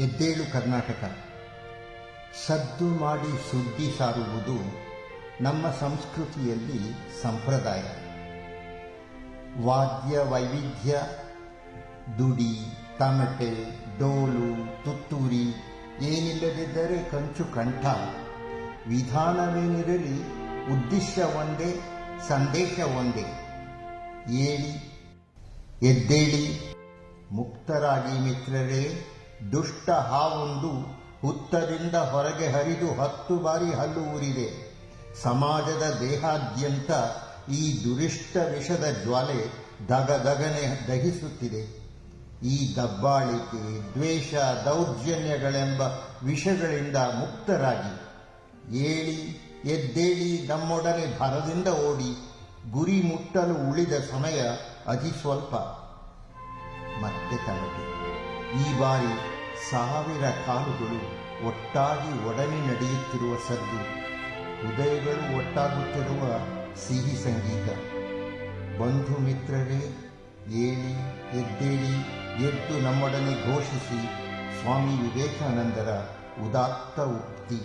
ಎದ್ದೇಳು ಕರ್ನಾಟಕ. ಸದ್ದು ಮಾಡಿ ಸುದ್ದಿ ಸಾರುವುದು ನಮ್ಮ ಸಂಸ್ಕೃತಿಯಲ್ಲಿ ಸಂಪ್ರದಾಯ. ವಾದ್ಯ ವೈವಿಧ್ಯ, ದುಡಿ, ತಮಟೆ, ಡೋಲು, ತುತ್ತೂರಿ ಏನಿಲ್ಲದಿದ್ದರೆ ಕಂಚು ಕಂಠ. ವಿಧಾನವೇನಿರಲಿ ಉದ್ದೇಶ ಒಂದೇ, ಸಂದೇಶ ಒಂದೇ. ಏಳಿ ಎದ್ದೇಳಿ ಮುಕ್ತರಾಗಿ ಮಿತ್ರರೇ. ದುಷ್ಟ ಹಾವೊಂದು ಹುತ್ತದಿಂದ ಹೊರಗೆ ಹರಿದು 10 ಬಾರಿ ಹಲ್ಲು ಊರಿದೆ. ಸಮಾಜದ ದೇಹಾದ್ಯಂತ ಈ ದುರಿಷ್ಟ ವಿಷದ ಜ್ವಾಲೆ ದಗದಗನೆ ದಹಿಸುತ್ತಿದೆ. ಈ ದಬ್ಬಾಳಿಕೆ, ದ್ವೇಷ, ದೌರ್ಜನ್ಯಗಳೆಂಬ ವಿಷಗಳಿಂದ ಮುಕ್ತರಾಗಿ ಏಳಿ ಎದ್ದೇಳಿ ನಮ್ಮೊಡನೆ ಭರದಿಂದ ಓಡಿ. ಗುರಿ ಮುಟ್ಟಲು ಉಳಿದ ಸಮಯ ಅತಿ ಸ್ವಲ್ಪ. ಮತ್ತೆ ತಮಟೆ. ಈ ಬಾರಿ 1000 ಕಾಲುಗಳು ಒಟ್ಟಾಗಿ ಒಡನೆ ನಡೆಯುತ್ತಿರುವ ಸದ್ದು, ಹೃದಯಗಳು ಒಟ್ಟಾಗುತ್ತಿರುವ ಸಿಹಿ ಸಂಗೀತ. ಬಂಧು ಮಿತ್ರರೇ, ಏಳಿ ಎದ್ದೇಳಿ ಎದ್ದು ನಮ್ಮೊಡನೆ ಘೋಷಿಸಿ ಸ್ವಾಮಿ ವಿವೇಕಾನಂದರ ಉದಾತ್ತ ಉಕ್ತಿ.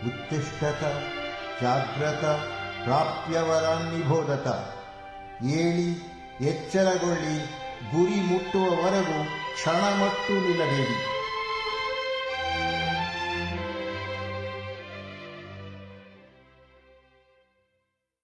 ಉತ್ತಿಷ್ಠತ ಜಾಗ್ರತ ಪ್ರಾಪ್ಯವರಾನ್ನಿಬೋಧತ. ಏಳಿ ಎಚ್ಚರಗೊಳ್ಳಿ, ಗುರಿ ಮುಟ್ಟುವವರೆಗೂ ಕ್ಷಣ ಮಟ್ಟು ನಿಲ್ಲಬೇಡಿ.